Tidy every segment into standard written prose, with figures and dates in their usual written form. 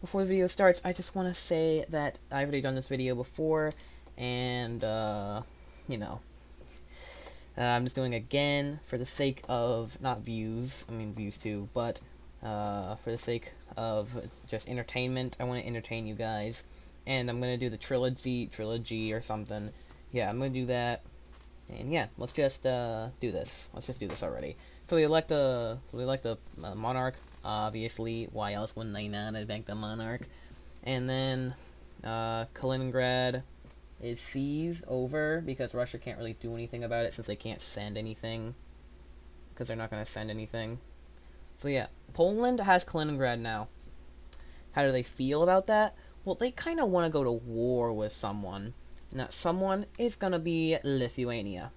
before the video starts, I just want to say that I've already done this video before, and, you know, I'm just doing it again for the sake of, not views, I mean views too, but, for the sake of just entertainment. I want to entertain you guys, and I'm going to do the trilogy or something. Yeah, I'm going to do that, and yeah, let's just, do this. Let's just do this already. So we elect a monarch, obviously. Why else wouldn't they not elect the monarch? And then, Kaliningrad is seized over because Russia can't really do anything about it since they can't send anything. Because they're not going to send anything. So yeah, Poland has Kaliningrad now. How do they feel about that? Well, they kind of want to go to war with someone. And that someone is going to be Lithuania.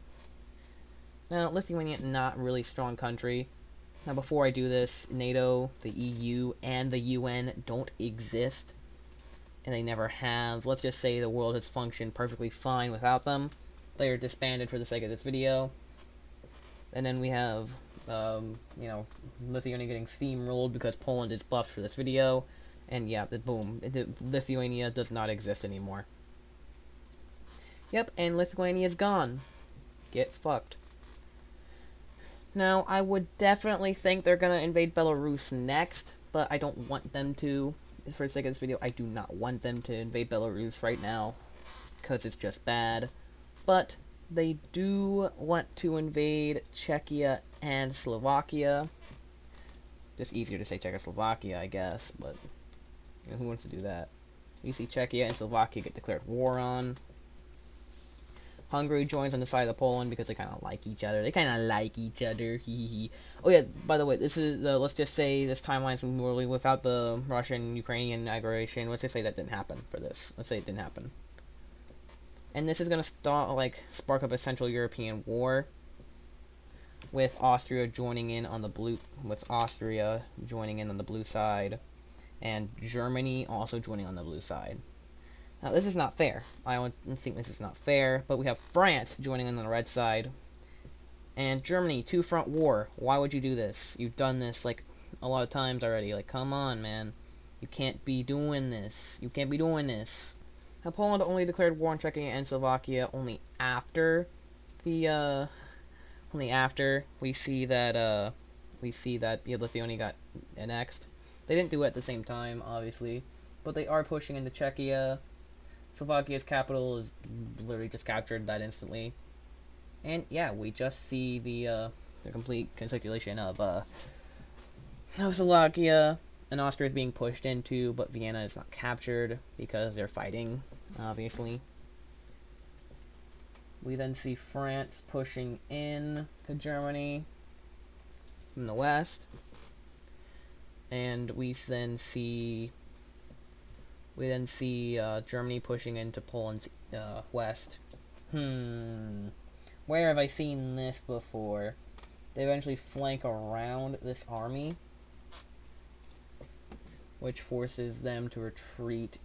Now, Lithuania, not really strong country. Now, before I do this, NATO, the EU, and the UN don't exist. And they never have. Let's just say the world has functioned perfectly fine without them. They are disbanded for the sake of this video. And then we have, Lithuania getting steamrolled because Poland is buffed for this video. And yeah, boom, Lithuania does not exist anymore. Yep, and Lithuania is gone. Get fucked. Now, I would definitely think they're gonna invade Belarus next, but I don't want them to. For the sake of this video, I do not want them to invade Belarus right now, because it's just bad. But they do want to invade Czechia and Slovakia. Just easier to say Czechoslovakia, I guess, but who wants to do that? You see Czechia and Slovakia get declared war on. Hungary joins on the side of Poland because they kind of like each other. Oh yeah, by the way, this is let's just say this timeline's morally without the Russian-Ukrainian aggression. Let's just say that didn't happen for this. Let's say it didn't happen. And this is gonna spark up a Central European war with Austria joining in on the blue side, and Germany also joining on the blue side. Now, this is not fair. I don't think this is not fair, but we have France joining in on the red side. And Germany, two-front war. Why would you do this? You've done this, like, a lot of times already. Like, come on, man. You can't be doing this. You can't be doing this. Now, Poland only declared war on Czechia and Slovakia only after the, we see that Lithuania got annexed. They didn't do it at the same time, obviously. But they are pushing into Czechia. Slovakia's capital is literally just captured that instantly. And yeah, we just see the complete capitulation of Slovakia, and Austria is being pushed into, but Vienna is not captured because they're fighting, obviously. We then see France pushing in to Germany from the west. And we then see Germany pushing into Poland's west. Where have I seen this before? They eventually flank around this army, which forces them to retreat.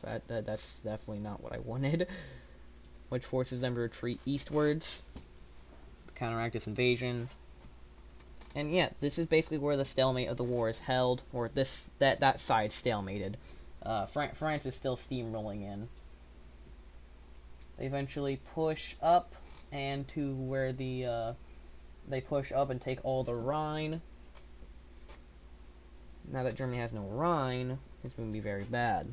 That's definitely not what I wanted. Which forces them to retreat eastwards, counteract this invasion. And yeah, this is basically where the stalemate of the war is held, or that side stalemated. France is still steamrolling in. They eventually push up, and to where they push up and take all the Rhine. Now that Germany has no Rhine, it's going to be very bad.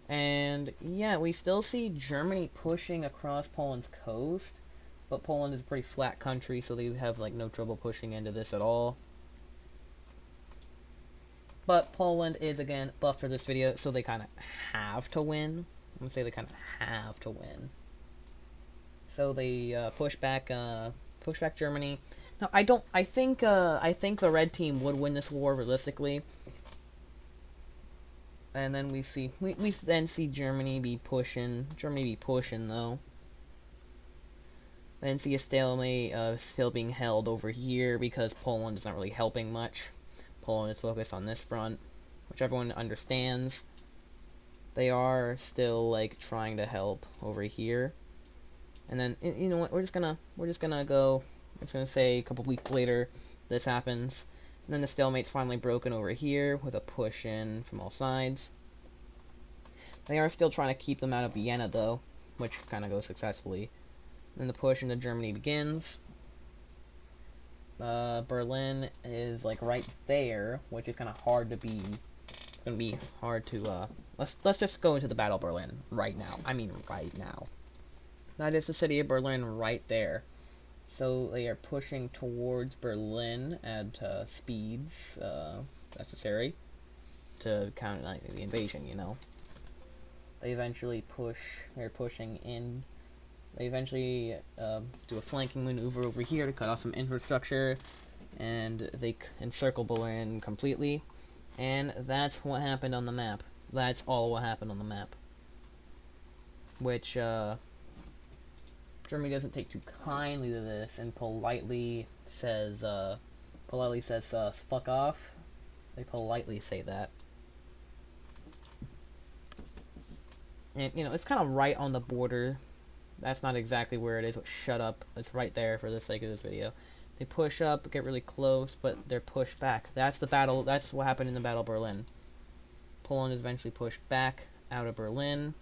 And yeah, we still see Germany pushing across Poland's coast. But Poland is a pretty flat country, so they have, like, no trouble pushing into this at all. But Poland is, again, buffed for this video, so they kind of have to win. I'm going to say they kind of have to win. So they push back Germany. Now, I think the red team would win this war realistically. And then we then see Germany be pushing though. And see a stalemate still being held over here because Poland is not really helping much. Poland is focused on this front, which everyone understands. They are still like trying to help over here. And then you know what? We're just gonna say a couple weeks later this happens. And then the stalemate's finally broken over here with a push in from all sides. They are still trying to keep them out of Vienna, though, which kind of goes successfully. Then the push into Germany begins. Berlin is like right there, which is kind of hard to be. It's gonna be hard to. Let's just go into the Battle of Berlin right now. I mean, right now. That is the city of Berlin right there. So they are pushing towards Berlin at speeds necessary to counter the invasion. You know. They eventually push. They're pushing in. They eventually do a flanking maneuver over here to cut off some infrastructure, and they encircle Berlin completely. And that's what happened on the map. That's all what happened on the map. Which Germany doesn't take too kindly to this and politely says fuck off. They politely say that. And you know, it's kind of right on the border. That's not exactly where it is, but shut up. It's right there for the sake of this video. They push up, get really close, but they're pushed back. That's the battle. That's what happened in the Battle of Berlin. Poland is eventually pushed back out of Berlin.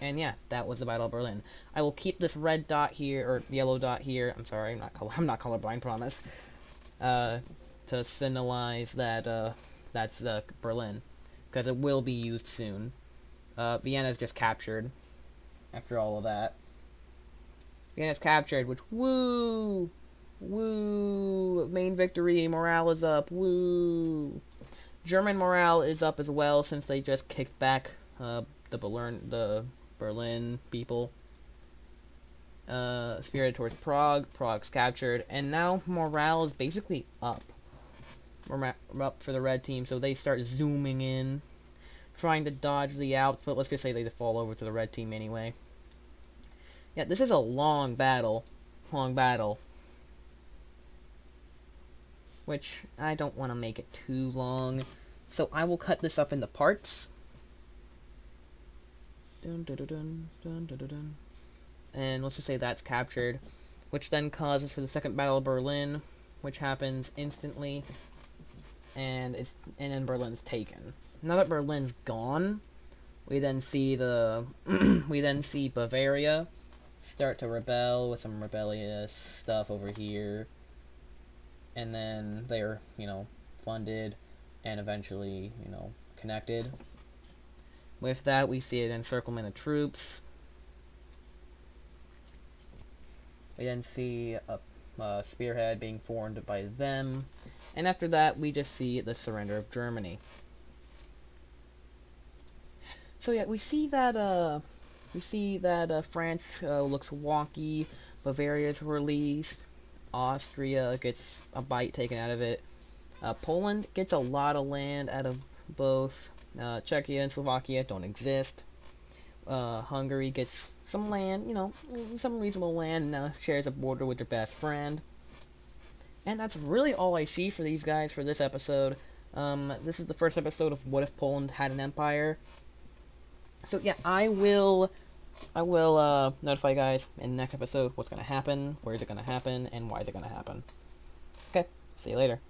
And yeah, that was the Battle of Berlin. I will keep this red dot here, or yellow dot here. I'm sorry, I'm not colorblind, promise. To signalize that that's Berlin, because it will be used soon. Vienna is just captured after all of that. Vienna's captured, which, woo! Woo! Main victory, morale is up, woo! German morale is up as well, since they just kicked back the Berlin people. Spirited towards Prague, Prague's captured, and now morale is basically up. Up for the red team, so they start zooming in, trying to dodge the Alps, but let's just say they fall over to the red team anyway. Yeah, this is a long battle. Which, I don't want to make it too long. So I will cut this up into parts. Dun, dun, dun, dun, dun, dun, dun. And let's just say that's captured. Which then causes for the Second Battle of Berlin, which happens instantly. And then Berlin's taken. Now that Berlin's gone, we then see Bavaria start to rebel with some rebellious stuff over here, and then they're, you know, funded and eventually, you know, connected. With that, we see an encirclement of troops. We then see a spearhead being formed by them, and after that, we just see the surrender of Germany. So yeah, we see that France looks wonky, Bavaria's released, Austria gets a bite taken out of it, Poland gets a lot of land out of both, Czechia and Slovakia don't exist, Hungary gets some land, you know, some reasonable land, and now shares a border with their best friend. And that's really all I see for these guys for this episode. This is the first episode of What If Poland Had an Empire. So yeah, I will notify you guys in the next episode what's going to happen, where is it going to happen, and why is it going to happen. Okay, see you later.